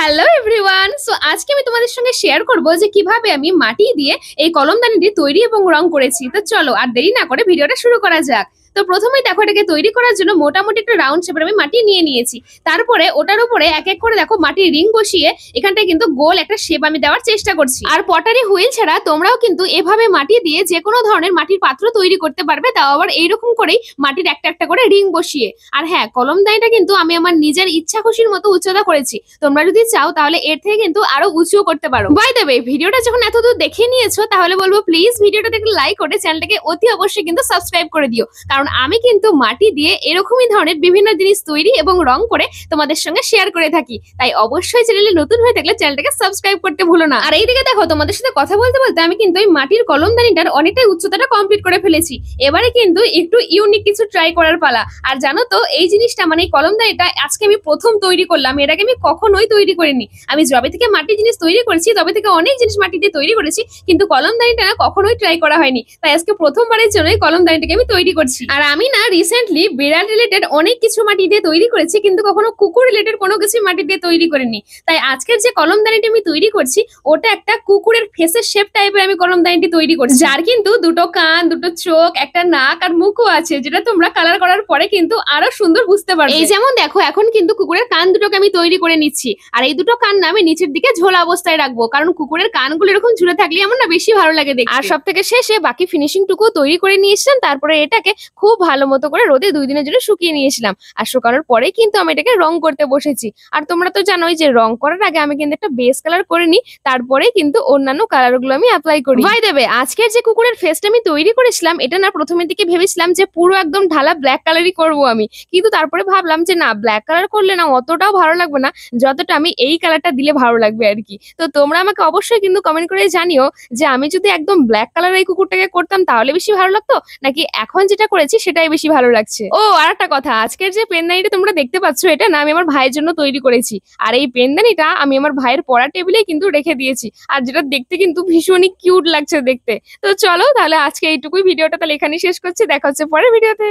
Hello everyone. So আজকে আমি তোমাদের সঙ্গে শেয়ার করব যে কিভাবে আমি মাটি দিয়ে এই কলমদানিটি তৈরি এবং রং করেছি। তো চলো আর দেরি না করে ভিডিওটা শুরু করা যাক। তো প্রথমেই দেখো এটাকে তৈরি করার জন্য মোটামুটি একটা রাউন্ড শেপের আমি মাটি নিয়ে নিয়েছি। তারপরে ওটার উপরে এক এক করে দেখো মাটির রিং বসিয়ে এখানটায় কিন্তু গোল একটা শেপ আমি দেওয়ার চেষ্টা করছি। আর পটারি হুইল ছাড়া তোমরাও কিন্তু এভাবে মাটি দিয়ে যে কোনো ধরনের মাটির পাত্র তৈরি করতে পারবে, তাও আবার এইরকম করেই মাটির একটা একটা করে রিং বসিয়ে। আর হ্যাঁ, কলমদানিটা কিন্তু আমি আমার নিজের ইচ্ছা খুশির মতো উচ্চতা করেছি। তোমরা যদি চাও তাহলে এর থেকে কিন্তু আরো উঁচুও করতে পারো। বাই দ্য ওয়ে, ভিডিওটা যখন এতদূর দেখে নিয়েছো তাহলে বলবো প্লিজ ভিডিওটাতে একটা লাইক করে চ্যানেলটাকে অতি অবশ্যই কিন্তু সাবস্ক্রাইব করে দিও, কারণ আমি কিন্তু মাটি দিয়ে এরকমই ধরনের বিভিন্ন জিনিস তৈরি এবং রং করে তোমাদের সঙ্গে শেয়ার করে থাকি। তাই অবশ্যই চ্যানেলে নতুন হয়ে থাকলে চ্যানেলটাকে সাবস্ক্রাইব করতে ভুলো না। আর এইদিকে দেখো, তোমাদের সাথে কথা বলতে বলতে আমি কিন্তু এই মাটির কলমদানিটার অনেকটাই উচ্চতাটা কমপ্লিট করে ফেলেছি। এবারে কিন্তু একটু ইউনিক কিছু ট্রাই করার পালা। আর জানো তো, এই জিনিসটা মানে এই কলমদানিটা আজকে আমি প্রথম তৈরি করলাম, এর আগে আমি কখনোই তৈরি করিনি। আমি যবে থেকে মাটির জিনিস তৈরি করেছি তবে থেকে অনেক জিনিস মাটি দিয়ে তৈরি করেছি, কিন্তু কলমদানিটা না কখনোই ট্রাই করা হয়নি। তাই আজকে প্রথমবারের জন্য এই কলমদানিটাকে আমি তৈরি করছি। আর আমি না রিসেন্টলি বিড়াল রিলেটেড অনেক কিছু মাটি দিয়ে তৈরি করেছি, কিন্তু কখনো কুকুর রিলেটেড কোনো কিছু মাটি দিয়ে তৈরি করিনি। তাই আজকের যে কলমদানিটি আমি তৈরি করছি ওটা একটা কুকুরের ফেসের শেপ টাইপের আমি কলমদানিটি তৈরি করছি, যার কিন্তু দুটো কান, দুটো চোখ, একটা নাক আর মুখও আছে, যেটা তোমরা কালার করার পরে কিন্তু আরো সুন্দর বুঝতে পারবে। এই যেমন দেখো, এখন কিন্তু কুকুরের কান দুটোকে আমি তৈরি করে নিচ্ছি। আর এই দুটো কান না আমি নিচের দিকে ঝোলা অবস্থায় রাখবো, কারণ কুকুরের কানগুলো এরকম ঝুলে থাকলে আমার না বেশি ভালো লাগে দেখতে। আর সব থেকে শেষে বাকি ফিনিশিং টুকু তৈরি করে নিয়েছিলাম। তারপরে এটাকে খুব ভালো মতো করে রোদে 2 দিনের জন্য শুকিয়ে নিয়েছিলাম। আর শুকানোর পরে কিন্তু আমি এটাকে রং করতে বসেছি। আর তোমরা তো জানোই যে রং করার আগে আমি কিন্তু একটা বেস কালার করে নিই, তারপরে কিন্তু অন্যান্য কালার গুলো আমি অ্যাপ্লাই করি। বাই দ্য ওয়ে, আজকের যে কুকুরের ফেসটা আমি তৈরি করেছিলাম এটা না প্রথমের দিকে ভেবেছিলাম যে পুরো একদম ঢালা ব্ল্যাক কালারই করবো আমি, কিন্তু তারপরে ভাবলাম যে না, ব্ল্যাক কালার করলে না অতটাও ভালো লাগবে না যতটা আমি এই কালারটা দিলে ভালো লাগবে আর কি। তো তোমরা আমাকে অবশ্যই কিন্তু কমেন্ট করে জানিও যে আমি যদি একদম ব্ল্যাক কালার এই কুকুরটাকে করতাম তাহলে বেশি ভালো লাগতো, নাকি এখন যেটা করেছি সেটাই বেশি ভালো লাগছে। ও আর একটা কথা, আজকের যে পেনদানিটা তোমরা দেখতে পাচ্ছ এটা না আমি আমার ভাইয়ের জন্য তৈরি করেছি। আর এই পেনদানিটা আমি আমার ভাইয়ের পড়ার টেবিলে কিন্তু রেখে দিয়েছি, আর যেটা দেখতে কিন্তু ভীষণই কিউট লাগছে দেখতে। তো চলো তাহলে আজকে এইটুকুই, ভিডিওটা তাহলে এখানেই শেষ করছি। দেখা হচ্ছে পরের ভিডিওতে।